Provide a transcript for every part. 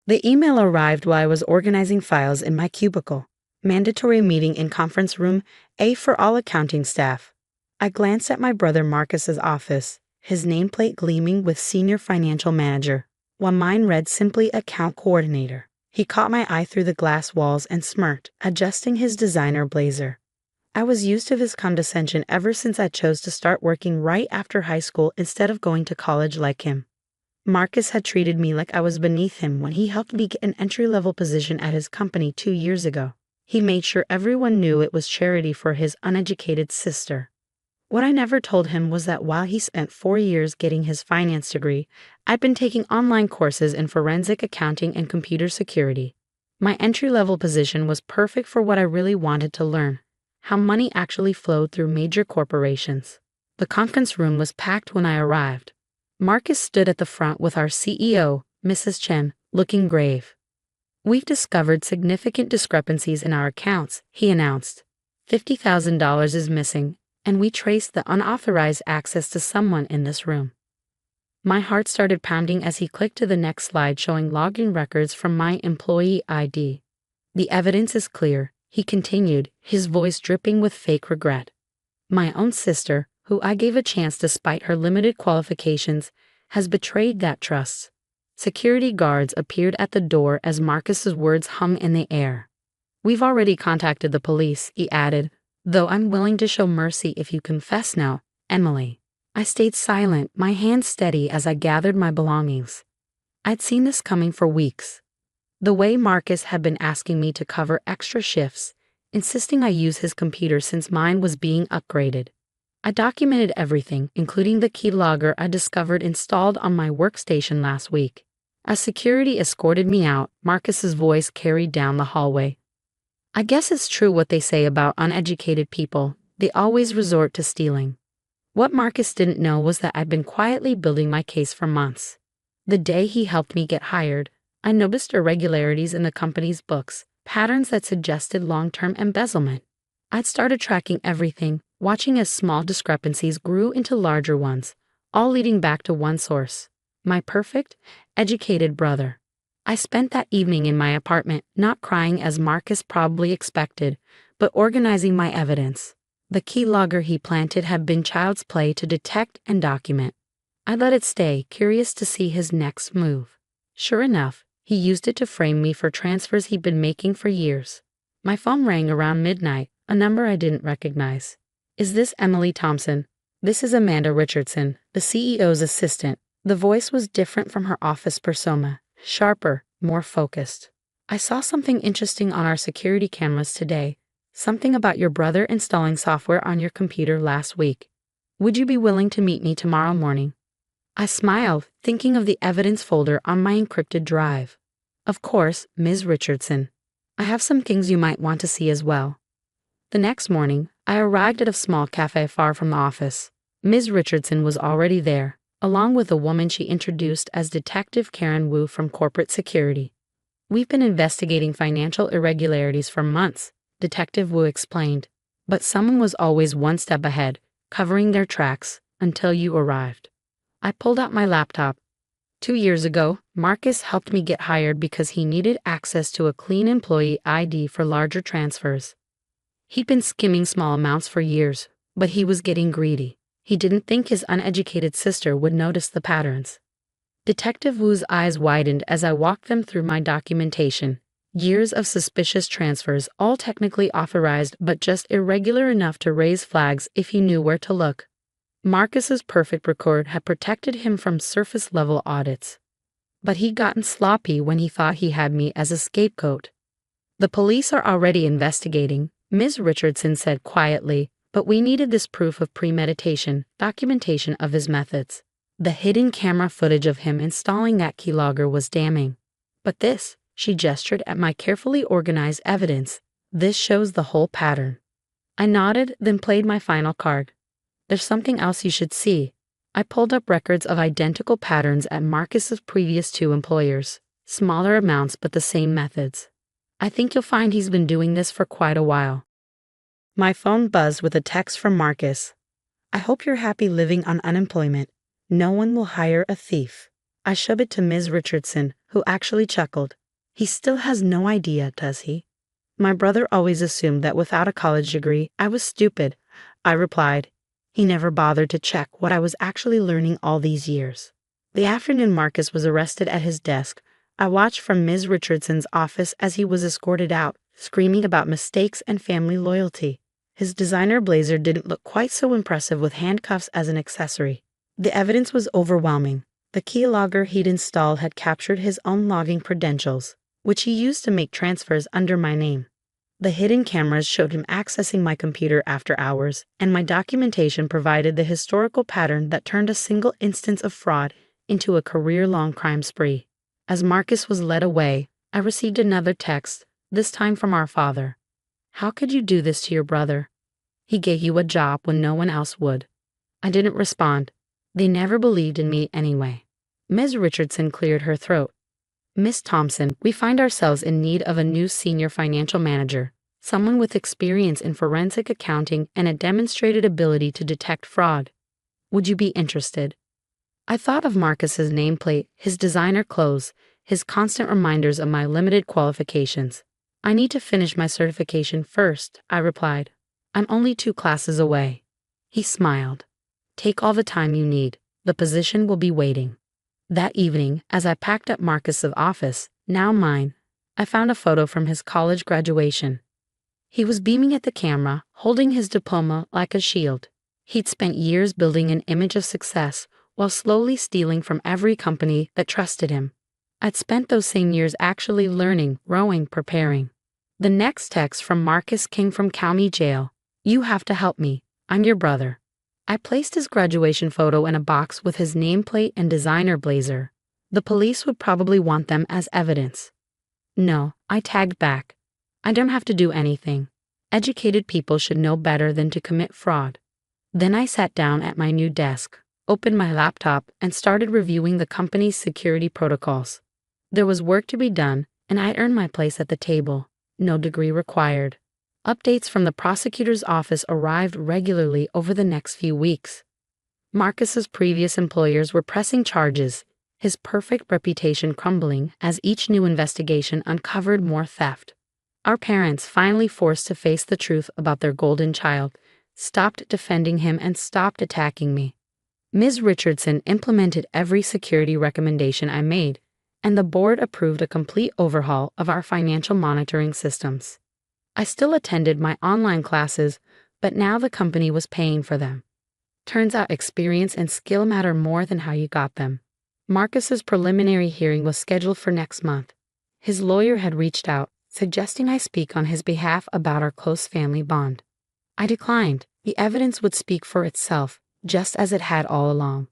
The email arrived while I was organizing files in my cubicle. Mandatory meeting in conference room A for all accounting staff. I glanced at my brother Marcus's office, his nameplate gleaming with senior financial manager, while mine read simply account coordinator. He caught my eye through the glass walls and smirked, adjusting his designer blazer. I was used to his condescension ever since I chose to start working right after high school instead of going to college like him. Marcus had treated me like I was beneath him when he helped me get an entry-level position at his company 2 years ago. He made sure everyone knew it was charity for his uneducated sister. What I never told him was that while he spent 4 years getting his finance degree, I'd been taking online courses in forensic accounting and computer security. My entry-level position was perfect for what I really wanted to learn: how money actually flowed through major corporations. The conference room was packed when I arrived. Marcus stood at the front with our CEO, Mrs. Chen, looking grave. "We've discovered significant discrepancies in our accounts," he announced. $50,000 is missing, and we traced the unauthorized access to someone in this room. My heart started pounding as he clicked to the next slide showing login records from my employee ID. "The evidence is clear," he continued, his voice dripping with fake regret. "My own sister, who I gave a chance despite her limited qualifications, has betrayed that trust." Security guards appeared at the door as Marcus's words hung in the air. "We've already contacted the police," he added, "though I'm willing to show mercy if you confess now, Emily." I stayed silent, my hands steady as I gathered my belongings. I'd seen this coming for weeks. The way Marcus had been asking me to cover extra shifts, insisting I use his computer since mine was being upgraded. I documented everything, including the keylogger I discovered installed on my workstation last week. As security escorted me out, Marcus's voice carried down the hallway. "I guess it's true what they say about uneducated people. They always resort to stealing." What Marcus didn't know was that I'd been quietly building my case for months. The day he helped me get hired, I noticed irregularities in the company's books, patterns that suggested long-term embezzlement. I'd started tracking everything, watching as small discrepancies grew into larger ones, all leading back to one source: my perfect, educated brother. I spent that evening in my apartment, not crying as Marcus probably expected, but organizing my evidence. The keylogger he planted had been child's play to detect and document. I let it stay, curious to see his next move. Sure enough, he used it to frame me for transfers he'd been making for years. My phone rang around midnight, a number I didn't recognize. "Is this Emily Thompson?" "This is Amanda Richardson, the CEO's assistant." The voice was different from her office persona, sharper, more focused. "I saw something interesting on our security cameras today. Something about your brother installing software on your computer last week. Would you be willing to meet me tomorrow morning?" I smiled, thinking of the evidence folder on my encrypted drive. "Of course, Ms. Richardson. I have some things you might want to see as well." The next morning, I arrived at a small cafe far from the office. Ms. Richardson was already there, along with a woman she introduced as Detective Karen Wu from Corporate Security. "We've been investigating financial irregularities for months," Detective Wu explained, "but someone was always one step ahead, covering their tracks, until you arrived." I pulled out my laptop. 2 years ago, Marcus helped me get hired because he needed access to a clean employee ID for larger transfers. He'd been skimming small amounts for years, but he was getting greedy. He didn't think his uneducated sister would notice the patterns. Detective Wu's eyes widened as I walked them through my documentation. Years of suspicious transfers, all technically authorized but just irregular enough to raise flags if you knew where to look. Marcus's perfect record had protected him from surface-level audits. But he'd gotten sloppy when he thought he had me as a scapegoat. "The police are already investigating," Ms. Richardson said quietly, "but we needed this proof of premeditation, documentation of his methods. The hidden camera footage of him installing that keylogger was damning. But this," she gestured at my carefully organized evidence, "this shows the whole pattern." I nodded, then played my final card. "There's something else you should see." I pulled up records of identical patterns at Marcus's previous 2 employers, smaller amounts but the same methods. "I think you'll find he's been doing this for quite a while." My phone buzzed with a text from Marcus. "I hope you're happy living on unemployment. No one will hire a thief." I shoved it to Ms. Richardson, who actually chuckled. He still has no idea, does he? My brother always assumed that without a college degree, I was stupid, I replied. He never bothered to check what I was actually learning all these years. The afternoon Marcus was arrested at his desk, I watched from Ms. Richardson's office as he was escorted out, screaming about mistakes and family loyalty. His designer blazer didn't look quite so impressive with handcuffs as an accessory. The evidence was overwhelming. The keylogger he'd installed had captured his own logging credentials, which he used to make transfers under my name. The hidden cameras showed him accessing my computer after hours, and my documentation provided the historical pattern that turned a single instance of fraud into a career-long crime spree. As Marcus was led away, I received another text, this time from our father. How could you do this to your brother? He gave you a job when no one else would. I didn't respond. They never believed in me anyway. Ms. Richardson cleared her throat. Miss Thompson, we find ourselves in need of a new senior financial manager, someone with experience in forensic accounting and a demonstrated ability to detect fraud. Would you be interested? I thought of Marcus's nameplate, his designer clothes, his constant reminders of my limited qualifications. I need to finish my certification first, I replied. I'm only 2 classes away. He smiled. Take all the time you need. The position will be waiting. That evening, as I packed up Marcus's office, now mine, I found a photo from his college graduation. He was beaming at the camera, holding his diploma like a shield. He'd spent years building an image of success while slowly stealing from every company that trusted him. I'd spent those same years actually learning, growing, preparing. The next text from Marcus came from county jail. You have to help me. I'm your brother. I placed his graduation photo in a box with his nameplate and designer blazer. The police would probably want them as evidence. No, I tagged back. I don't have to do anything. Educated people should know better than to commit fraud. Then I sat down at my new desk, opened my laptop, and started reviewing the company's security protocols. There was work to be done, and I'd earned my place at the table. No degree required. Updates from the prosecutor's office arrived regularly over the next few weeks. Marcus's previous employers were pressing charges, his perfect reputation crumbling as each new investigation uncovered more theft. Our parents, finally forced to face the truth about their golden child, stopped defending him and stopped attacking me. Ms. Richardson implemented every security recommendation I made, and the board approved a complete overhaul of our financial monitoring systems. I still attended my online classes, but now the company was paying for them. Turns out experience and skill matter more than how you got them. Marcus's preliminary hearing was scheduled for next month. His lawyer had reached out, suggesting I speak on his behalf about our close family bond. I declined. The evidence would speak for itself, just as it had all along.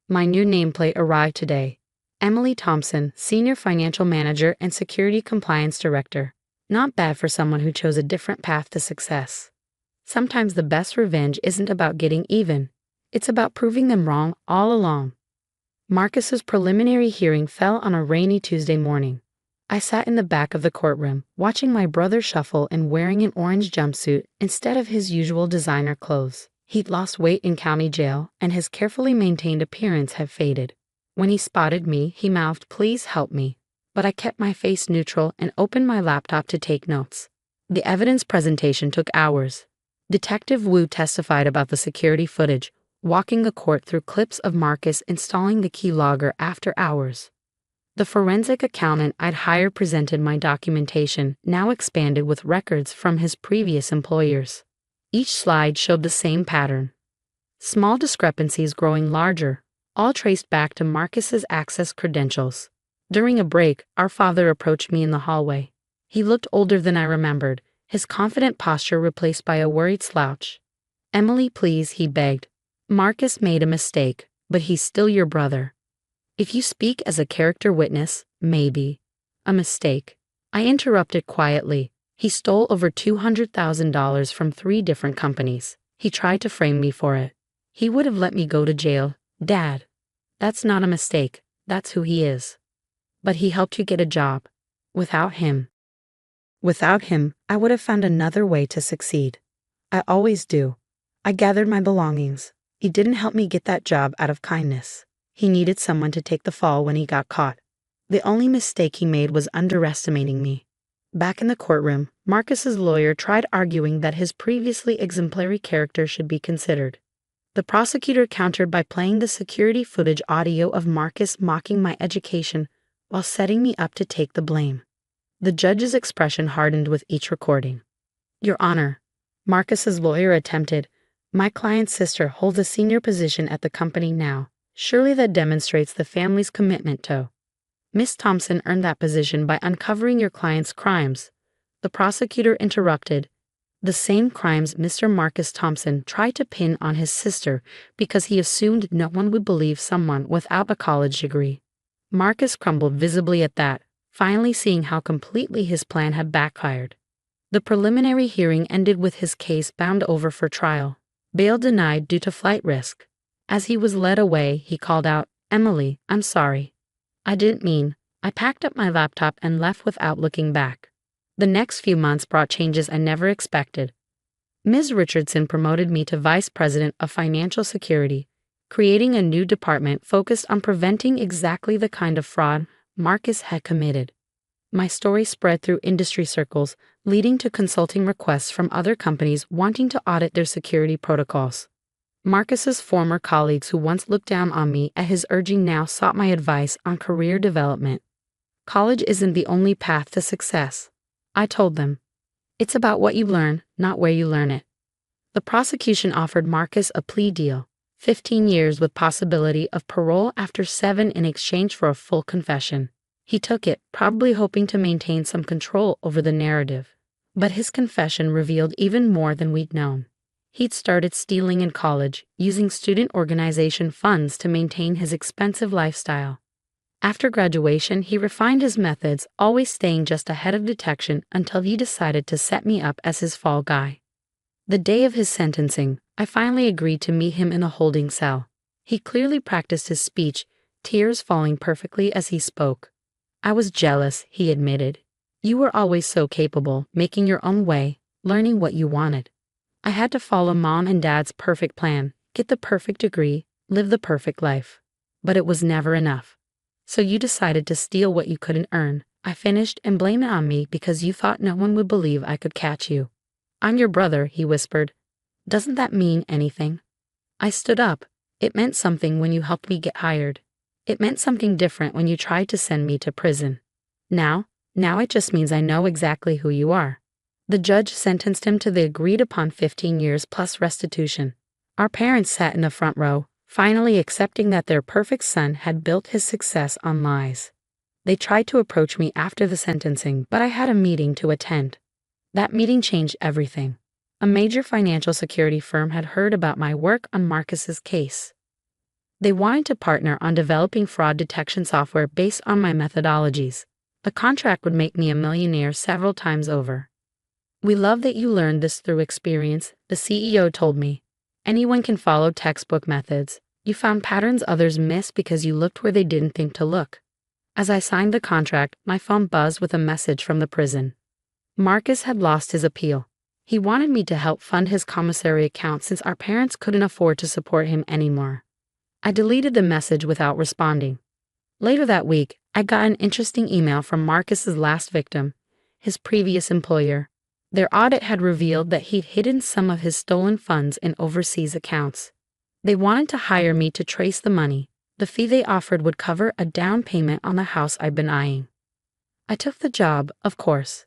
My new nameplate arrived today. Emily Thompson, Senior Financial Manager and Security Compliance Director. Not bad for someone who chose a different path to success. Sometimes the best revenge isn't about getting even. It's about proving them wrong all along. Marcus's preliminary hearing fell on a rainy Tuesday morning. I sat in the back of the courtroom, watching my brother shuffle and wearing an orange jumpsuit instead of his usual designer clothes. He'd lost weight in county jail, and his carefully maintained appearance had faded. When he spotted me, he mouthed, "Please help me." But I kept my face neutral and opened my laptop to take notes. The evidence presentation took hours. Detective Wu testified about the security footage, walking the court through clips of Marcus installing the keylogger after hours. The forensic accountant I'd hired presented my documentation, now expanded with records from his previous employers. Each slide showed the same pattern. Small discrepancies growing larger, all traced back to Marcus's access credentials. During a break, our father approached me in the hallway. He looked older than I remembered, his confident posture replaced by a worried slouch. "Emily, please," he begged. "Marcus made a mistake, but he's still your brother. If you speak as a character witness, maybe." "A mistake?" I interrupted quietly. "He stole over $200,000 from 3 different companies. He tried to frame me for it. He would have let me go to jail. Dad, that's not a mistake. That's who he is. But he helped you get a job. Without him, I would have found another way to succeed. I always do. I gathered my belongings. He didn't help me get that job out of kindness. He needed someone to take the fall when he got caught. The only mistake he made was underestimating me. Back in the courtroom, Marcus's lawyer tried arguing that his previously exemplary character should be considered. The prosecutor countered by playing the security footage audio of Marcus mocking my education while setting me up to take the blame. The judge's expression hardened with each recording. "Your Honor," Marcus's lawyer attempted, "my client's sister holds a senior position at the company now. Surely that demonstrates the family's commitment to." "Miss Thompson earned that position by uncovering your client's crimes," the prosecutor interrupted. "The same crimes Mr. Marcus Thompson tried to pin on his sister because he assumed no one would believe someone without a college degree." Marcus crumbled visibly at that, finally seeing how completely his plan had backfired. The preliminary hearing ended with his case bound over for trial. Bail denied due to flight risk. As he was led away, he called out, "Emily, I'm sorry. I didn't mean." I packed up my laptop and left without looking back. The next few months brought changes I never expected. Ms. Richardson promoted me to Vice President of Financial Security, creating a new department focused on preventing exactly the kind of fraud Marcus had committed. My story spread through industry circles, leading to consulting requests from other companies wanting to audit their security protocols. Marcus's former colleagues who once looked down on me at his urging now sought my advice on career development. "College isn't the only path to success," I told them. "It's about what you learn, not where you learn it." The prosecution offered Marcus a plea deal, 15 years with possibility of parole after 7 in exchange for a full confession. He took it, probably hoping to maintain some control over the narrative. But his confession revealed even more than we'd known. He'd started stealing in college, using student organization funds to maintain his expensive lifestyle. After graduation, he refined his methods, always staying just ahead of detection until he decided to set me up as his fall guy. The day of his sentencing, I finally agreed to meet him in a holding cell. He clearly practiced his speech, tears falling perfectly as he spoke. "I was jealous," he admitted. "You were always so capable, making your own way, learning what you wanted. I had to follow Mom and Dad's perfect plan, get the perfect degree, live the perfect life. But it was never enough. So you decided to steal what you couldn't earn," I finished, "and blame it on me because you thought no one would believe I could catch you." "I'm your brother," he whispered. "Doesn't that mean anything?" I stood up. "It meant something when you helped me get hired. It meant something different when you tried to send me to prison. Now it just means I know exactly who you are." The judge sentenced him to the agreed-upon 15 years plus restitution. Our parents sat in the front row, finally accepting that their perfect son had built his success on lies. They tried to approach me after the sentencing, but I had a meeting to attend. That meeting changed everything. A major financial security firm had heard about my work on Marcus's case. They wanted to partner on developing fraud detection software based on my methodologies. The contract would make me a millionaire several times over. "We love that you learned this through experience," the CEO told me. "Anyone can follow textbook methods. You found patterns others missed because you looked where they didn't think to look." As I signed the contract, my phone buzzed with a message from the prison. Marcus had lost his appeal. He wanted me to help fund his commissary account since our parents couldn't afford to support him anymore. I deleted the message without responding. Later that week, I got an interesting email from Marcus's last victim, his previous employer. Their audit had revealed that he'd hidden some of his stolen funds in overseas accounts. They wanted to hire me to trace the money. The fee they offered would cover a down payment on the house I'd been eyeing. I took the job, of course.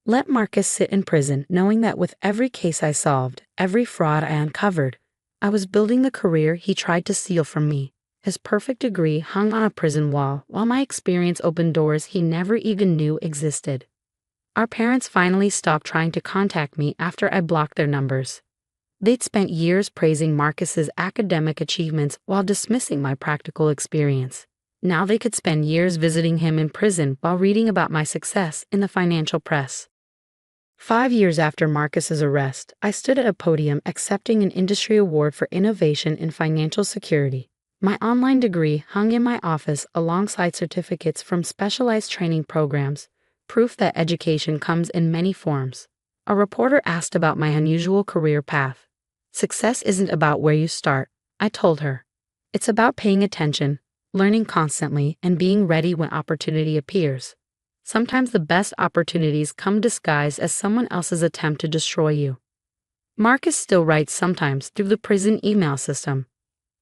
Let Marcus sit in prison, knowing that with every case I solved, every fraud I uncovered, I was building the career he tried to steal from me. His perfect degree hung on a prison wall, while my experience opened doors he never even knew existed. Our parents finally stopped trying to contact me after I blocked their numbers. They'd spent years praising Marcus's academic achievements while dismissing my practical experience. Now they could spend years visiting him in prison while reading about my success in the financial press. 5 years after Marcus's arrest, I stood at a podium accepting an industry award for innovation in financial security. My online degree hung in my office alongside certificates from specialized training programs, proof that education comes in many forms. A reporter asked about my unusual career path. "Success isn't about where you start," I told her. It's about paying attention, learning constantly, and being ready when opportunity appears. Sometimes the best opportunities come disguised as someone else's attempt to destroy you. Marcus still writes sometimes through the prison email system.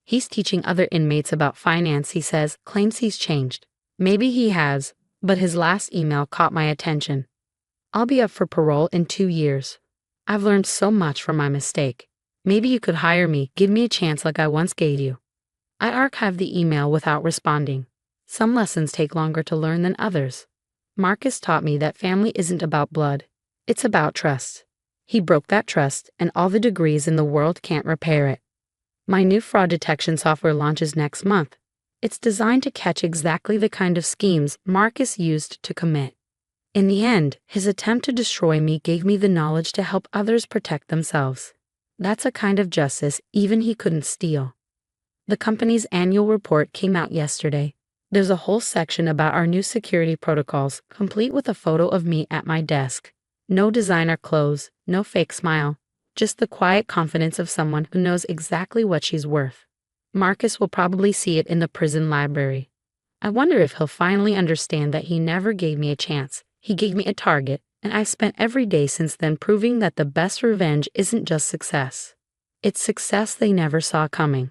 He's teaching other inmates about finance, he says, claims he's changed. Maybe he has, but his last email caught my attention. I'll be up for parole in 2 years. I've learned so much from my mistake. Maybe you could hire me, give me a chance like I once gave you. I archived the email without responding. Some lessons take longer to learn than others. Marcus taught me that family isn't about blood. It's about trust. He broke that trust, and all the degrees in the world can't repair it. My new fraud detection software launches next month. It's designed to catch exactly the kind of schemes Marcus used to commit. In the end, his attempt to destroy me gave me the knowledge to help others protect themselves. That's a kind of justice even he couldn't steal. The company's annual report came out yesterday. There's a whole section about our new security protocols, complete with a photo of me at my desk. No designer clothes, no fake smile, just the quiet confidence of someone who knows exactly what she's worth. Marcus will probably see it in the prison library. I wonder if he'll finally understand that he never gave me a chance. He gave me a target, and I've spent every day since then proving that the best revenge isn't just success. It's success they never saw coming.